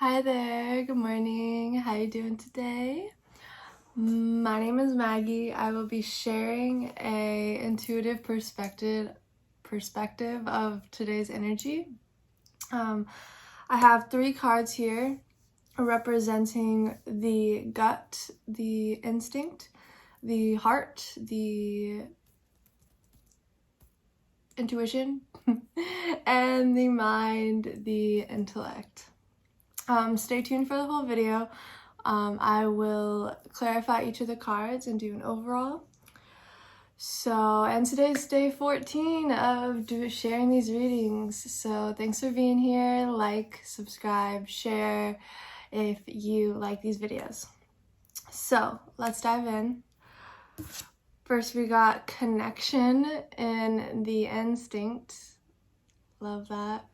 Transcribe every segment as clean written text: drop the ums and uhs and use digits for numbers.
Hi there, good morning. How you doing today? My name is Maggie. I will be sharing a intuitive perspective of today's energy. I have 3 cards here representing the gut, the instinct, the heart, the intuition, and the mind, the intellect. Stay tuned for the whole video. I will clarify each of the cards and do an overall. And today's day 14 of sharing these readings. So thanks for being here. Like, subscribe, share if you like these videos. So let's dive in. First, we got connection in the instinct. Love that.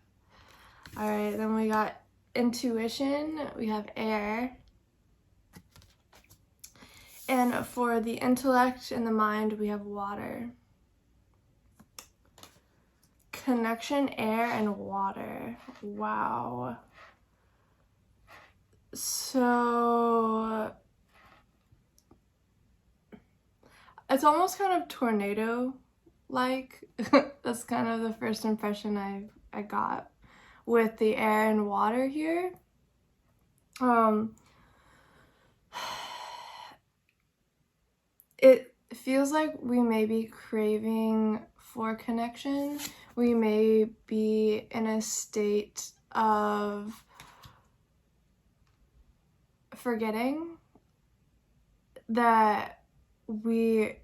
All right, then we got intuition, we have air. And for the intellect and the mind, we have water. Connection, air, and water. Wow. So it's almost kind of tornado-like. That's kind of the first impression I got with the air and water here. It feels like we may be craving for connection. We may be in a state of forgetting that we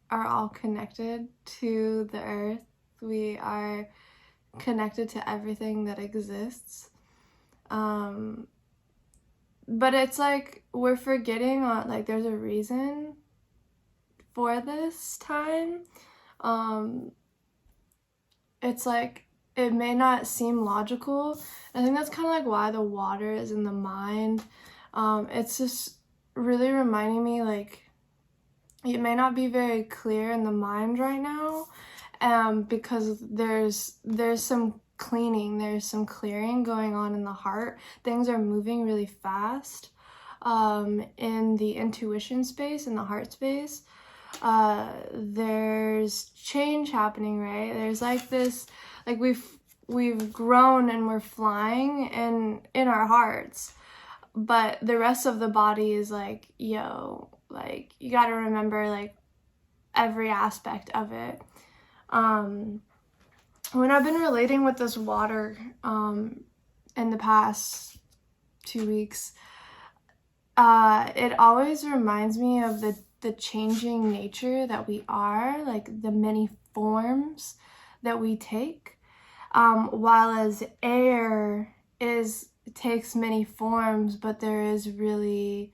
are all connected to the earth. We are connected to everything that exists. But it's like we're forgetting like there's a reason for this time. It's like it may not seem logical. I think that's kind of like why the water is in the mind. It's just really reminding me like it may not be very clear in the mind right now, because there's some cleaning, there's some clearing going on in the heart. Things are moving really fast in the intuition space, in the heart space. There's change happening, right? There's like this, like we've grown and we're flying in our hearts, but the rest of the body is like, yo, like you got to remember like every aspect of it. When I've been relating with this water in the past 2 weeks, it always reminds me of the changing nature that we are, like the many forms that we take, while as air takes many forms, but there is really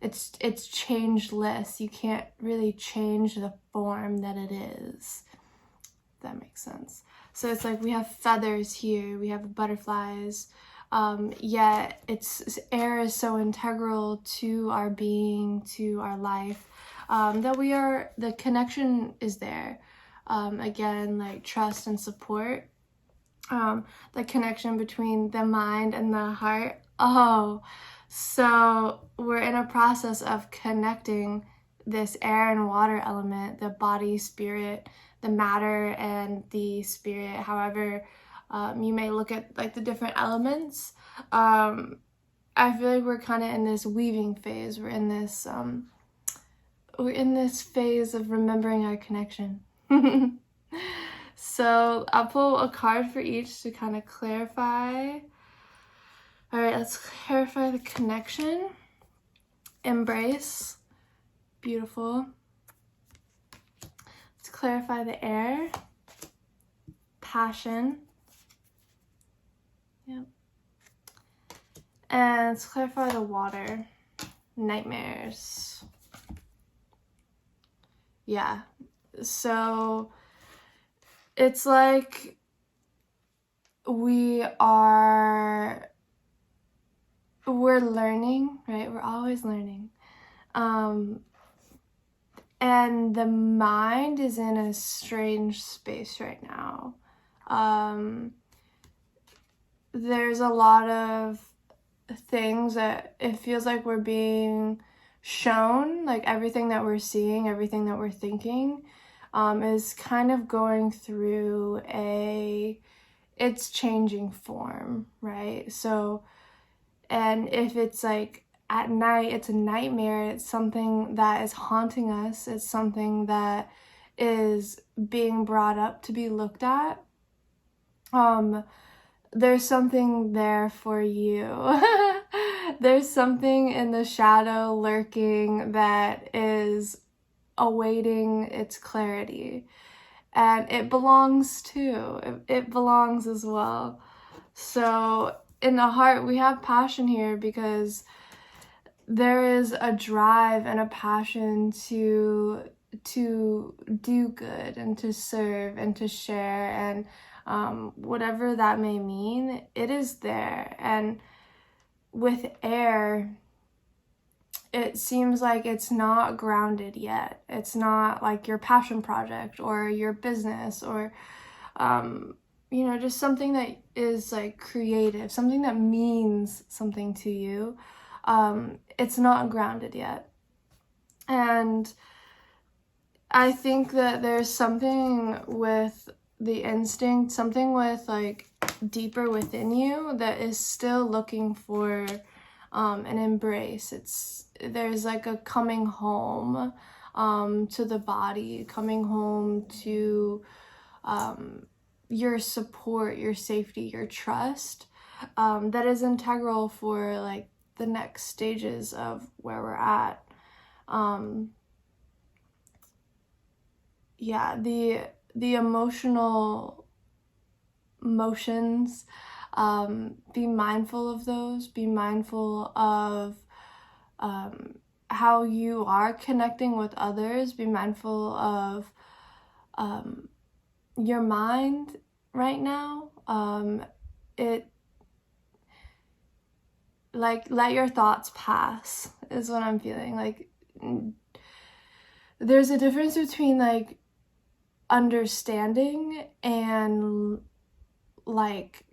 it's changeless. You can't really change the form that it is, if that makes sense. So it's like we have feathers here, we have butterflies, yet air is so integral to our being, to our life, that the connection is there. Again, like trust and support, the connection between the mind and the heart. So we're in a process of connecting this air and water element, the body, spirit, the matter, and the spirit, however you may look at like the different elements. I feel like we're kind of in this weaving phase. We're in this phase of remembering our connection. So I'll pull a card for each to kind of clarify. All right, let's clarify the connection. Embrace. Beautiful. Let's clarify the air. Passion. Yep. And let's clarify the water. Nightmares. Yeah. So it's like we're learning, right? We're always learning. And the mind is in a strange space right now. There's a lot of things that it feels like we're being shown, like everything that we're seeing, everything that we're thinking, is kind of going through it's changing form, right? So, and if it's like at night, it's a nightmare, it's something that is haunting us, it's something that is being brought up to be looked at, there's something there for you. There's something in the shadow lurking that is awaiting its clarity. And it belongs too. It belongs as well. So in the heart, we have passion here because there is a drive and a passion to do good and to serve and to share, and whatever that may mean, it is there. And with air, it seems like it's not grounded yet. It's not like your passion project or your business or just something that is like creative, something that means something to you. It's not grounded yet. And I think that there's something with the instinct, something with like deeper within you that is still looking for an embrace. There's like a coming home to the body, coming home to your support, your safety, your trust, that is integral for like the next stages of where we're at. The emotional motions, be mindful of those, be mindful of how you are connecting with others, be mindful of your mind right now. Let your thoughts pass is what I'm feeling. Like, there's a difference between like understanding and like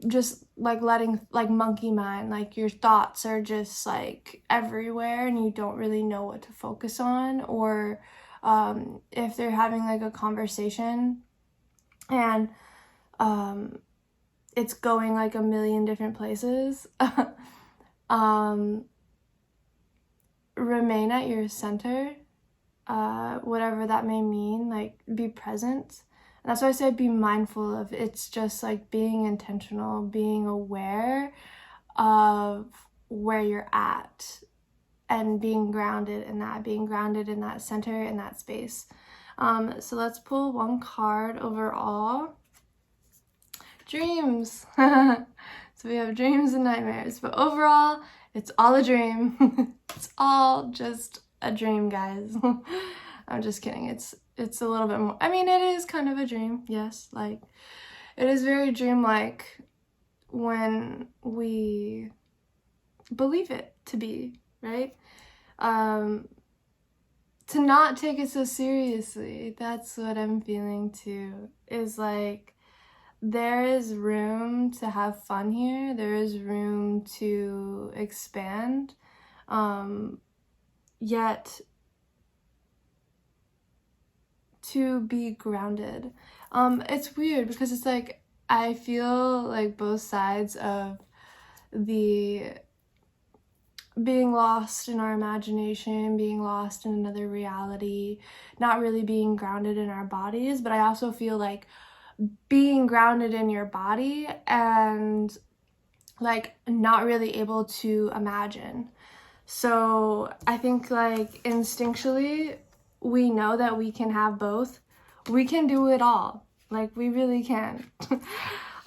just like letting like monkey mind, like your thoughts are just like everywhere and you don't really know what to focus on, or if they're having like a conversation and it's going like a million different places. Remain at your center, whatever that may mean. Like, be present. And that's why I say be mindful of. It's just like being intentional, being aware of where you're at, and being grounded in that center, in that space. So let's pull one card overall. Dreams. So we have dreams and nightmares, but overall, it's all a dream. It's all just a dream, guys. I'm just kidding. It's a little bit more. I mean, it is kind of a dream, yes. Like, it is very dreamlike when we believe it to be, right? To not take it so seriously. That's what I'm feeling too. Is like, there is room to have fun here. There is room to expand. Yet to be grounded. It's weird because it's like, I feel like both sides of the being lost in our imagination, being lost in another reality, not really being grounded in our bodies, but I also feel like being grounded in your body and like not really able to imagine. So I think like instinctually we know that we can have both. We can do it all. Like, we really can.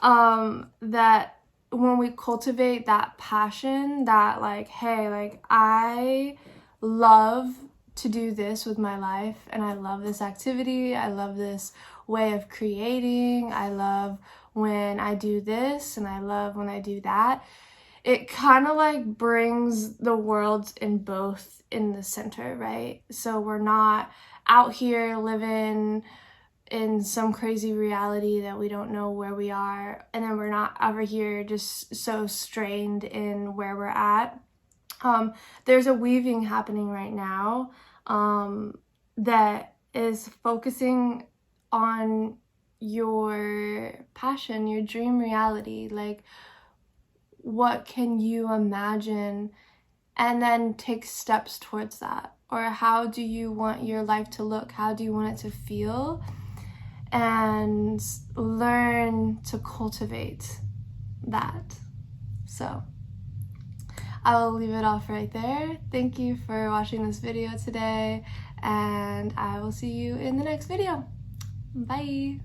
That when we cultivate that passion, that like, hey, like, I love to do this with my life, and I love this activity, I love this way of creating, I love when I do this, and I love when I do that. It kind of like brings the worlds in both in the center, right? So we're not out here living in some crazy reality that we don't know where we are, and then we're not over here just so strained in where we're at. There's a weaving happening right now that is focusing on your passion, your dream reality. Like, what can you imagine, and then take steps towards that? Or how do you want your life to look? How do you want it to feel? And learn to cultivate that. So I will leave it off right there. Thank you for watching this video today, and I will see you in the next video. Bye.